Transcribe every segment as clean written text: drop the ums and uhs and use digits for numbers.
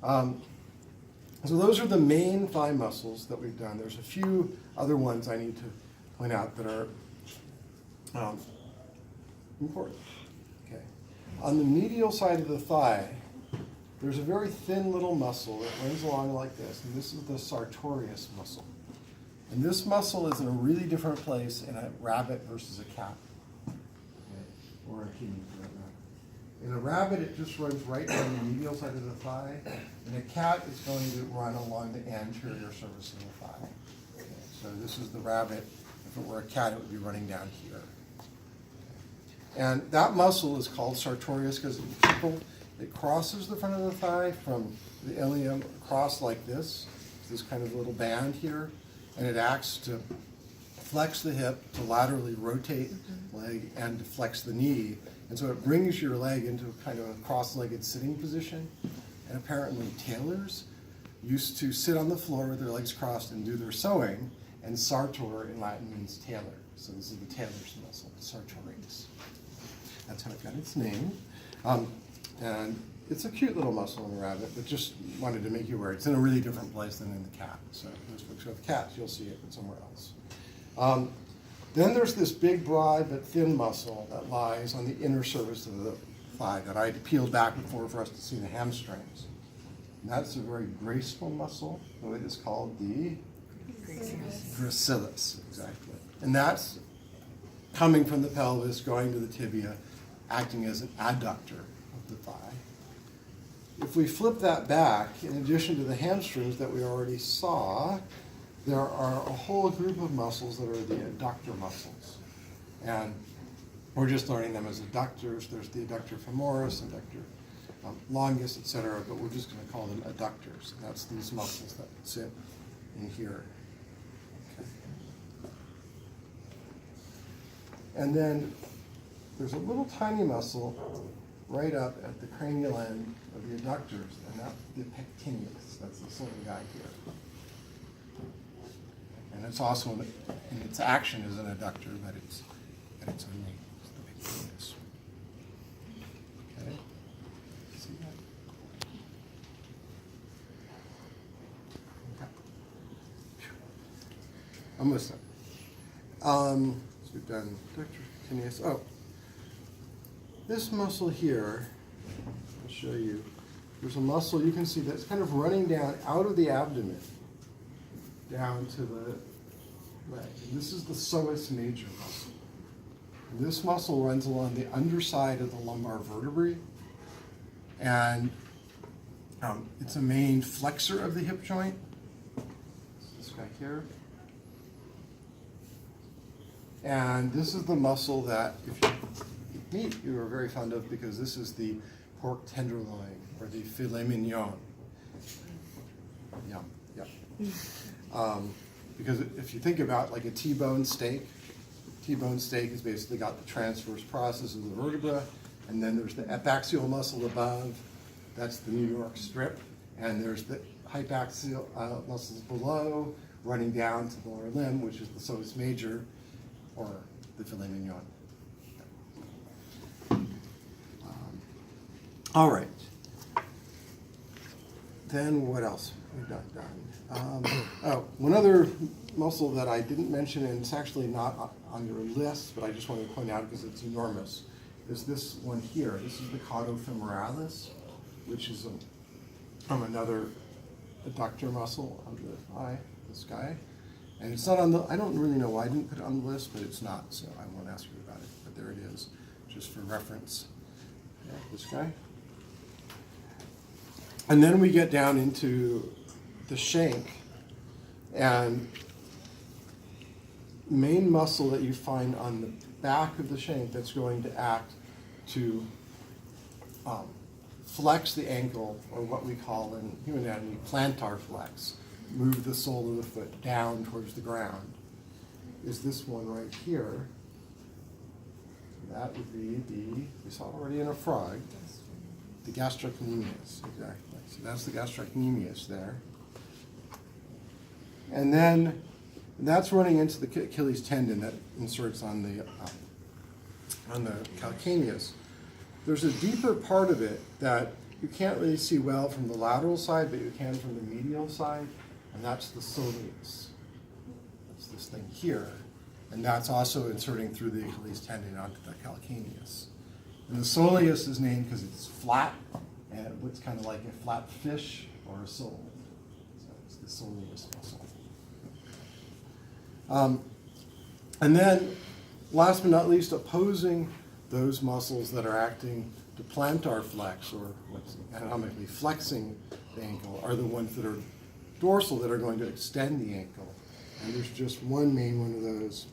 So those are the main thigh muscles that we've done. There's a few other ones I need to point out that are important. Okay. On the medial side of the thigh, there's a very thin little muscle that runs along like this, and this is the sartorius muscle. And this muscle is in a really different place in a rabbit versus a cat, okay, or a human for that matter. In a rabbit, it just runs right on the medial side of the thigh. In a cat, it's going to run along the anterior surface of the thigh. Okay, so this is the rabbit. If it were a cat, it would be running down here. Okay. And that muscle is called sartorius because in people, it crosses the front of the thigh from the ilium across like this kind of little band here, and it acts to flex the hip, to laterally rotate the leg, and to flex the knee. And so it brings your leg into kind of a cross-legged sitting position. And apparently tailors used to sit on the floor with their legs crossed and do their sewing, and sartor in Latin means tailor. So this is the tailor's muscle, sartorius. That's how it got its name. And it's a cute little muscle in the rabbit, but just wanted to make you aware. It's in a really different place than in the cat. So those folks who have cats, you'll see it somewhere else. Then there's this big, broad, but thin muscle that lies on the inner surface of the thigh that I peeled back before for us to see the hamstrings. And that's a very graceful muscle. It is called the gracilis, exactly. And that's coming from the pelvis, going to the tibia, acting as an adductor of the thigh. If we flip that back, in addition to the hamstrings that we already saw, there are a whole group of muscles that are the adductor muscles. And we're just learning them as adductors. There's the adductor femoris, adductor longus, etc., but we're just going to call them adductors. And that's these muscles that sit in here. Okay. And then there's a little tiny muscle right up at the cranial end of the adductors, and that's the pectineus. That's this little guy here. And it's also, in its action as an adductor, but it's only the pectineus. Okay? See that? Okay. Almost done. So we've done adductor, pectineus. Oh, this muscle here, I'll show you. There's a muscle you can see that's kind of running down out of the abdomen down to the leg. And this is the psoas major muscle. And this muscle runs along the underside of the lumbar vertebrae, and it's a main flexor of the hip joint. This guy here. And this is the muscle that, if you eat meat, you are very fond of, because this is the pork tenderloin, or the filet mignon. Yum, yum. Because if you think about like a T-bone steak has basically got the transverse process of the vertebra, and then there's the epaxial muscle above, that's the New York strip, and there's the hypaxial muscles below, running down to the lower limb, which is the psoas major, or the filet mignon. All right. Then what else we've not done? One other muscle that I didn't mention, and it's actually not on your list, but I just wanted to point out because it's enormous, is this one here. This is the cauda femoralis, which is another adductor muscle of the thigh, this guy. And it's not on the, I don't really know why I didn't put it on the list, but it's not, so I won't ask you about it. But there it is, just for reference. Yeah, this guy. And then we get down into the shank, and main muscle that you find on the back of the shank that's going to act to flex the ankle, or what we call in human anatomy plantar flex, move the sole of the foot down towards the ground, is this one right here. That would be we saw already in a frog, the gastrocnemius, exactly. So that's the gastrocnemius there. And then that's running into the Achilles tendon that inserts on the calcaneus. There's a deeper part of it that you can't really see well from the lateral side, but you can from the medial side, and that's the soleus. That's this thing here. And that's also inserting through the Achilles tendon onto the calcaneus. And the soleus is named because it's flat, and it looks kind of like a flat fish or a sole. So it's the soleus muscle. And then, last but not least, opposing those muscles that are acting to plantar flex, or what's anatomically flexing the ankle, are the ones that are dorsal, that are going to extend the ankle. And there's just one main one of those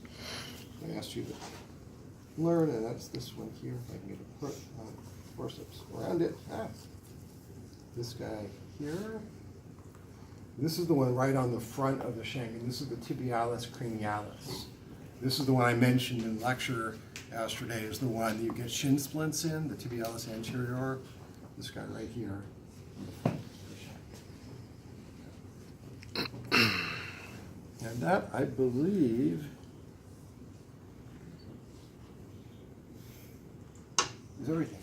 I asked you to learn, and that's this one here. If I can get a forceps around it. This guy here. This is the one right on the front of the shank, and this is the tibialis cranialis. This is the one I mentioned in lecture yesterday, is the one that you get shin splints in, the tibialis anterior. This guy right here. And that, I believe, is everything.